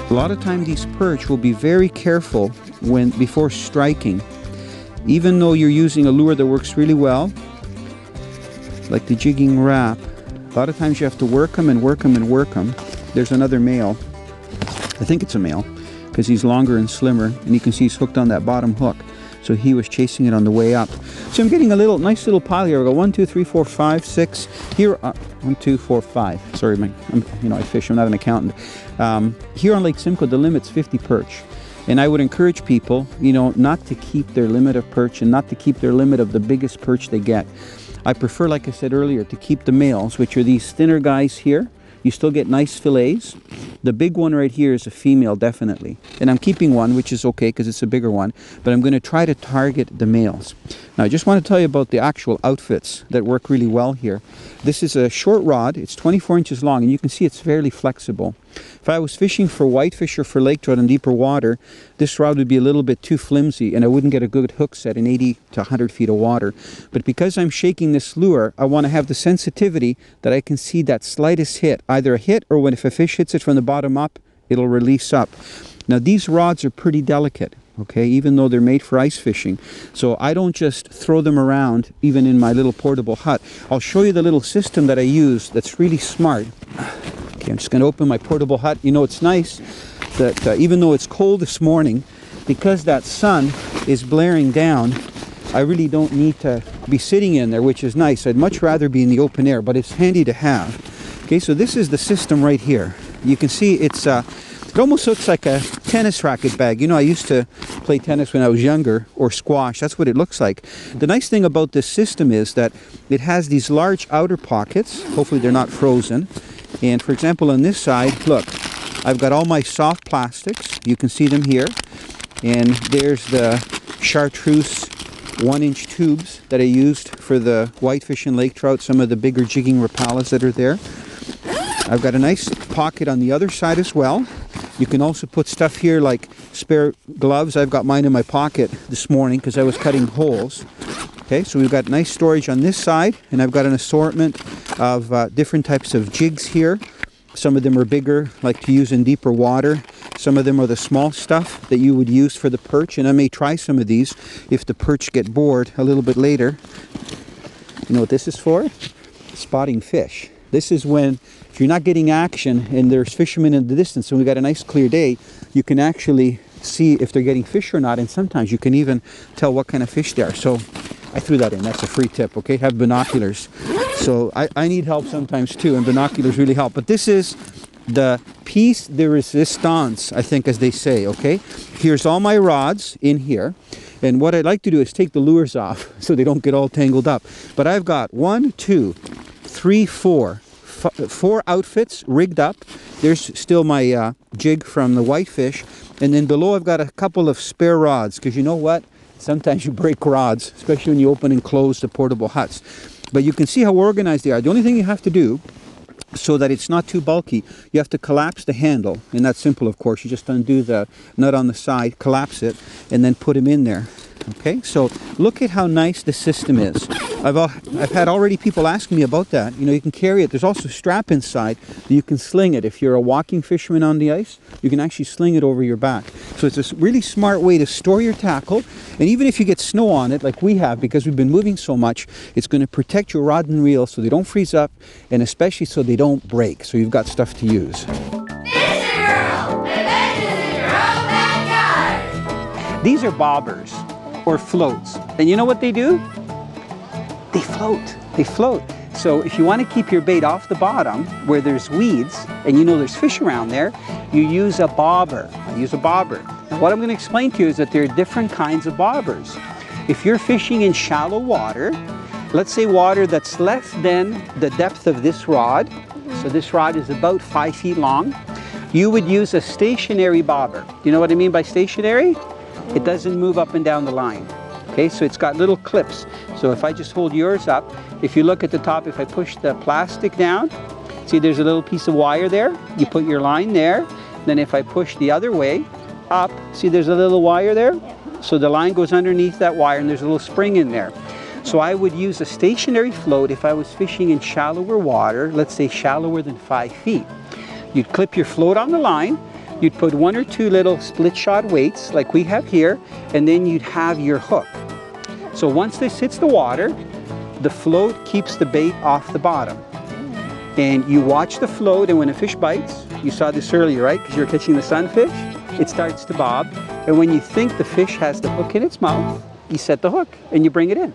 A lot of time these perch will be very careful before striking. Even though you're using a lure that works really well, like the jigging wrap, a lot of times you have to work them and work them and work them. There's another male. I think it's a male because he's longer and slimmer, and you can see he's hooked on that bottom hook. So he was chasing it on the way up. So I'm getting a nice little pile here. I go 1, 2, 3, 4, 5, 6. Here, 1, 2, 4, 5. Sorry, I fish. I'm not an accountant. Here on Lake Simcoe, the limit's 50 perch. And I would encourage people, not to keep their limit of perch and not to keep their limit of the biggest perch they get. I prefer, like I said earlier, to keep the males, which are these thinner guys here. You still get nice fillets. The big one right here is a female, definitely. And I'm keeping one, which is okay because it's a bigger one. But I'm going to try to target the males. Now, I just want to tell you about the actual outfits that work really well here. This is a short rod. It's 24 inches long, and you can see it's fairly flexible. If I was fishing for whitefish or for lake trout in deeper water, this rod would be a little bit too flimsy, and I wouldn't get a good hook set in 80 to 100 feet of water. But because I'm shaking this lure, I want to have the sensitivity that I can see that slightest hit, either a hit or if a fish hits it from the bottom up, it'll release up. Now, these rods are pretty delicate. Okay, even though they're made for ice fishing. So I don't just throw them around even in my little portable hut. I'll show you the little system that I use that's really smart. Okay, I'm just going to open my portable hut. It's nice that even though it's cold this morning, because that sun is blaring down, I really don't need to be sitting in there, which is nice. I'd much rather be in the open air, but it's handy to have. Okay, so this is the system right here. You can see it almost looks like a tennis racket bag. I used to play tennis when I was younger, or squash. That's what it looks like. The nice thing about this system is that it has these large outer pockets. Hopefully they're not frozen. And for example, on this side, look, I've got all my soft plastics. You can see them here. And there's the chartreuse 1-inch tubes that I used for the whitefish and lake trout, some of the bigger jigging rapalas that are there. I've got a nice pocket on the other side as well. You can also put stuff here like spare gloves. I've got mine in my pocket this morning because I was cutting holes. Okay, so we've got nice storage on this side, and I've got an assortment of different types of jigs here. Some of them are bigger, like to use in deeper water. Some of them are the small stuff that you would use for the perch, and I may try some of these if the perch get bored a little bit later. You know what this is for? Spotting fish. This is when, if you're not getting action and there's fishermen in the distance and we got a nice clear day, you can actually see if they're getting fish or not, and sometimes you can even tell what kind of fish they are. So I threw that in. That's a free tip, okay? Have binoculars. So I need help sometimes too, and binoculars really help. But this is the piece de resistance, I think, as they say, okay? Here's all my rods in here. And what I'd like to do is take the lures off so they don't get all tangled up. But I've got 1, 2, 3, 4 outfits rigged up. There's still my jig from the whitefish. And then below I've got a couple of spare rods, because you know what? Sometimes you break rods, especially when you open and close the portable huts. But you can see how organized they are. The only thing you have to do, so that it's not too bulky, you have to collapse the handle. And that's simple, of course. You just undo the nut on the side, collapse it, and then put them in there. Okay, so look at how nice the system is. I've had already people asking me about that. You know, you can carry it. There's also a strap inside that you can sling it. If you're a walking fisherman on the ice, you can actually sling it over your back. So it's a really smart way to store your tackle. And even if you get snow on it, like we have, because we've been moving so much, it's going to protect your rod and reel so they don't freeze up, and especially so they don't break. So you've got stuff to use. These are bobbers, or floats. And you know what they do? They float. They float. So if you want to keep your bait off the bottom where there's weeds and you know there's fish around there, you use a bobber. I use a bobber. Now what I'm going to explain to you is that there are different kinds of bobbers. If you're fishing in shallow water, let's say water that's less than the depth of this rod, so this rod is about 5 feet long, you would use a stationary bobber. Do you know what I mean by stationary? It doesn't move up and down the line. Okay, so it's got little clips. So if I just hold yours up, if you look at the top, if I push the plastic down, see there's a little piece of wire there. You put your line there. Then if I push the other way up, see there's a little wire there? So the line goes underneath that wire and there's a little spring in there. So I would use a stationary float if I was fishing in shallower water, let's say shallower than 5 feet. You'd clip your float on the line. You'd put 1 or 2 little split shot weights like we have here, and then you'd have your hook. So once this hits the water, the float keeps the bait off the bottom. And you watch the float, and when a fish bites, you saw this earlier, right? Because you're catching the sunfish, it starts to bob. And when you think the fish has the hook in its mouth, you set the hook and you bring it in.